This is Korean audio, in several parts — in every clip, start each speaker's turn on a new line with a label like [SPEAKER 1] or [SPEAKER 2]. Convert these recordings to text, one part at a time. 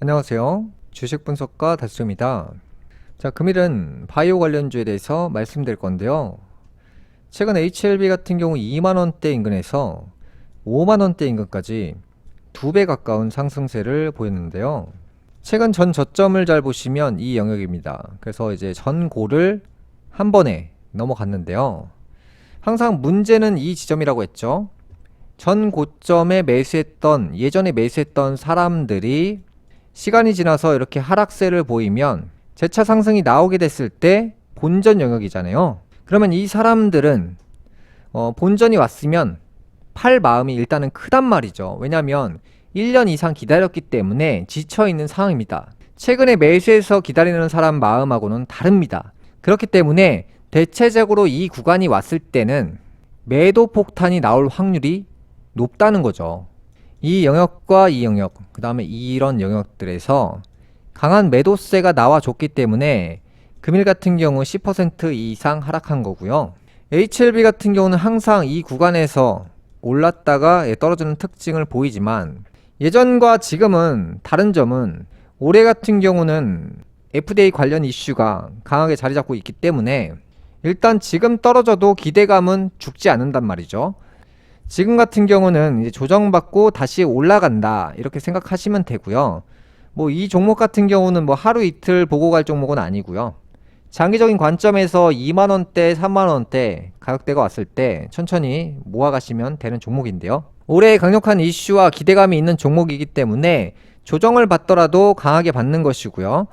[SPEAKER 1] 안녕하세요. 주식 분석가 달수입니다. 자, 금일은 바이오 관련주에 대해서 말씀드릴 건데요. 최근 HLB 같은 경우 2만원대 인근에서 5만원대 인근까지 2배 가까운 상승세를 보였는데요. 최근 전 저점을 잘 보시면 이 영역입니다. 그래서 이제 전고를 한 번에 넘어갔는데요. 항상 문제는 이 지점이라고 했죠. 전 고점에 예전에 매수했던 사람들이 시간이 지나서 이렇게 하락세를 보이면 재차 상승이 나오게 됐을 때 본전 영역이잖아요. 그러면 이 사람들은 본전이 왔으면 팔 마음이 일단은 크단 말이죠. 왜냐하면 1년 이상 기다렸기 때문에 지쳐있는 상황입니다. 최근에 매수해서 기다리는 사람 마음하고는 다릅니다. 그렇기 때문에 대체적으로 이 구간이 왔을 때는 매도 폭탄이 나올 확률이 높다는 거죠. 이 영역과 이 영역, 그 다음에 이런 영역들에서 강한 매도세가 나와줬기 때문에 금일 같은 경우 10% 이상 하락한 거고요. HLB 같은 경우는 항상 이 구간에서 올랐다가 떨어지는 특징을 보이지만 예전과 지금은 다른 점은 올해 같은 경우는 FDA 관련 이슈가 강하게 자리 잡고 있기 때문에 일단 지금 떨어져도 기대감은 죽지 않는단 말이죠. 지금 같은 경우는 이제 조정받고 다시 올라간다 이렇게 생각하시면 되고요. 뭐 이 종목 같은 경우는 뭐 하루 이틀 보고 갈 종목은 아니고요. 장기적인 관점에서 2만원대 3만원대 가격대가 왔을 때 천천히 모아가시면 되는 종목인데요. 올해 강력한 이슈와 기대감이 있는 종목이기 때문에 조정을 받더라도 강하게 받는 것이고요.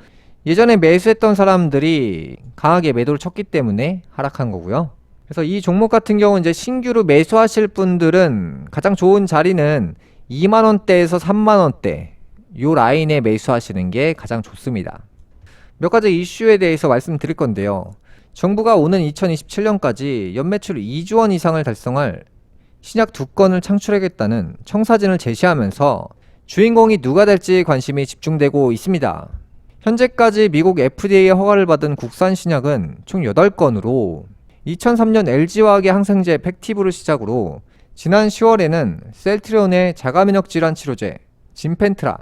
[SPEAKER 1] 예전에 매수했던 사람들이 강하게 매도를 쳤기 때문에 하락한 거고요. 그래서 이 종목 같은 경우는 이제 신규로 매수하실 분들은 가장 좋은 자리는 2만원대에서 3만원대 요 라인에 매수하시는 게 가장 좋습니다. 몇 가지 이슈에 대해서 말씀드릴 건데요. 정부가 오는 2027년까지 연매출 2조 원 이상을 달성할 신약 2건을 창출하겠다는 청사진을 제시하면서 주인공이 누가 될지 관심이 집중되고 있습니다. 현재까지 미국 FDA의 허가를 받은 국산 신약은 총 8건으로 2003년 LG화학의 항생제 팩티브를 시작으로 지난 10월에는 셀트리온의 자가면역 질환 치료제 진펜트라,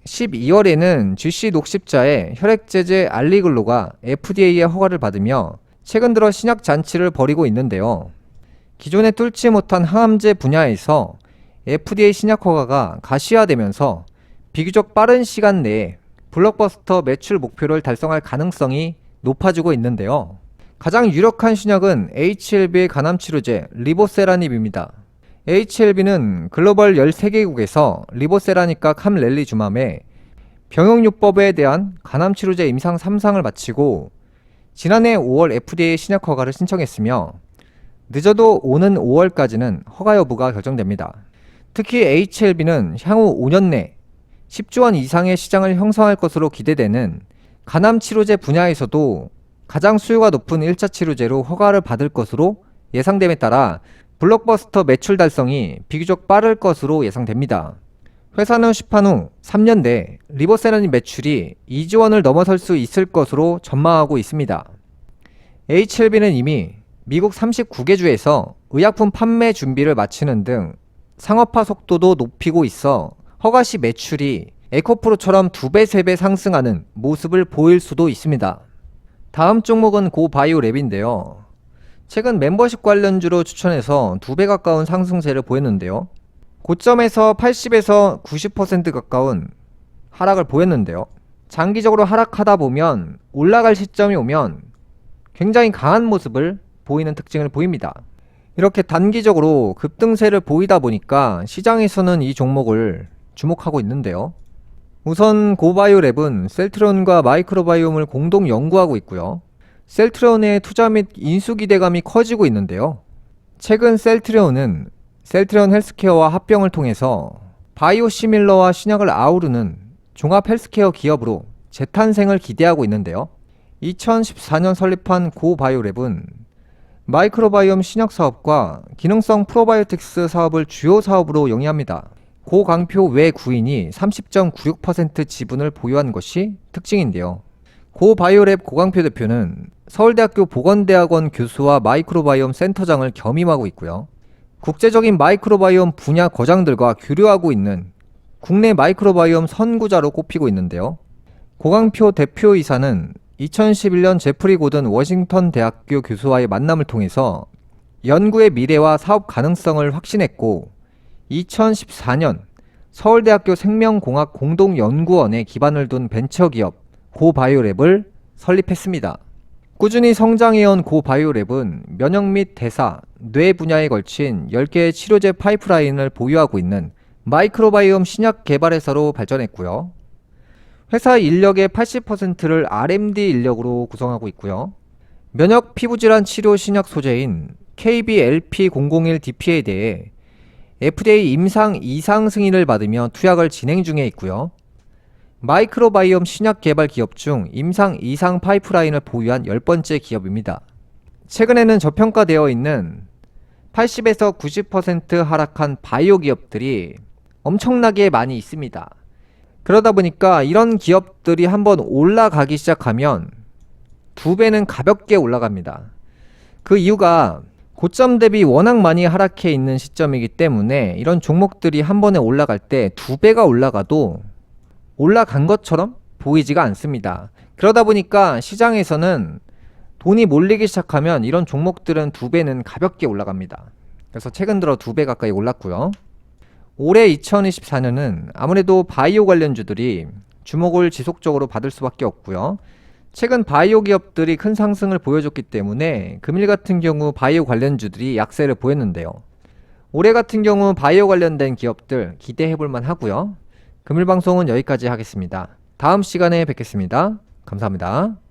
[SPEAKER 1] 12월에는 GC 녹십자의 혈액제제 알리글로가 FDA의 허가를 받으며 최근 들어 신약 잔치를 벌이고 있는데요. 기존에 뚫지 못한 항암제 분야에서 FDA 신약 허가가 가시화되면서 비교적 빠른 시간 내에 블록버스터 매출 목표를 달성할 가능성이 높아지고 있는데요. 가장 유력한 신약은 HLB의 간암치료제 리보세라닙입니다. HLB는 글로벌 13개국에서 리보세라닙과 캄렐리주맘의 병용요법에 대한 간암치료제 임상 3상을 마치고 지난해 5월 FDA 신약 허가를 신청했으며 늦어도 오는 5월까지는 허가 여부가 결정됩니다. 특히 HLB는 향후 5년 내 10조 원 이상의 시장을 형성할 것으로 기대되는 간암치료제 분야에서도 가장 수요가 높은 1차 치료제로 허가를 받을 것으로 예상됨에 따라 블록버스터 매출 달성이 비교적 빠를 것으로 예상됩니다. 회사는 시판 후 3년 내 리보세라닙 매출이 2조 원을 넘어설 수 있을 것으로 전망하고 있습니다. HLB는 이미 미국 39개 주에서 의약품 판매 준비를 마치는 등 상업화 속도도 높이고 있어 허가 시 매출이 에코프로처럼 2배, 3배 상승하는 모습을 보일 수도 있습니다. 다음 종목은 고바이오랩인데요. 최근 멤버십 관련주로 추천해서 2배 가까운 상승세를 보였는데요. 고점에서 80에서 90% 가까운 하락을 보였는데요. 장기적으로 하락하다 보면 올라갈 시점이 오면 굉장히 강한 모습을 보이는 특징을 보입니다. 이렇게 단기적으로 급등세를 보이다 보니까 시장에서는 이 종목을 주목하고 있는데요. 우선 고바이오랩은 셀트리온과 마이크로바이옴을 공동 연구하고 있고요. 셀트리온의 투자 및 인수 기대감이 커지고 있는데요. 최근 셀트리온은 셀트리온 헬스케어와 합병을 통해서 바이오시밀러와 신약을 아우르는 종합 헬스케어 기업으로 재탄생을 기대하고 있는데요. 2014년 설립한 고바이오랩은 마이크로바이옴 신약 사업과 기능성 프로바이오틱스 사업을 주요 사업으로 영위합니다. 고강표 외 구인이 30.96% 지분을 보유한 것이 특징인데요. 고바이오랩 고강표 대표는 서울대학교 보건대학원 교수와 마이크로바이옴 센터장을 겸임하고 있고요. 국제적인 마이크로바이옴 분야 거장들과 교류하고 있는 국내 마이크로바이옴 선구자로 꼽히고 있는데요. 고강표 대표이사는 2011년 제프리 고든 워싱턴 대학교 교수와의 만남을 통해서 연구의 미래와 사업 가능성을 확신했고 2014년 서울대학교 생명공학 공동연구원에 기반을 둔 벤처기업 고바이오랩을 설립했습니다. 꾸준히 성장해온 고바이오랩은 면역 및 대사, 뇌 분야에 걸친 10개의 치료제 파이프라인을 보유하고 있는 마이크로바이옴 신약 개발 회사로 발전했고요. 회사 인력의 80%를 R&D 인력으로 구성하고 있고요. 면역 피부질환 치료 신약 소재인 KBLP001DP에 대해 FDA 임상 이상 승인을 받으며 투약을 진행 중에 있고요. 마이크로바이옴 신약 개발 기업 중 임상 이상 파이프라인을 보유한 10번째 기업입니다. 최근에는 저평가되어 있는 80에서 90% 하락한 바이오 기업들이 엄청나게 많이 있습니다. 그러다 보니까 이런 기업들이 한번 올라가기 시작하면 2배는 가볍게 올라갑니다. 그 이유가 고점 대비 워낙 많이 하락해 있는 시점이기 때문에 이런 종목들이 한 번에 올라갈 때 2배가 올라가도 올라간 것처럼 보이지가 않습니다. 그러다 보니까 시장에서는 돈이 몰리기 시작하면 이런 종목들은 2배는 가볍게 올라갑니다. 그래서 최근 들어 2배 가까이 올랐고요. 올해 2024년은 아무래도 바이오 관련주들이 주목을 지속적으로 받을 수밖에 없고요. 최근 바이오 기업들이 큰 상승을 보여줬기 때문에 금일 같은 경우 바이오 관련주들이 약세를 보였는데요. 올해 같은 경우 바이오 관련된 기업들 기대해 볼만 하고요. 금일 방송은 여기까지 하겠습니다. 다음 시간에 뵙겠습니다. 감사합니다.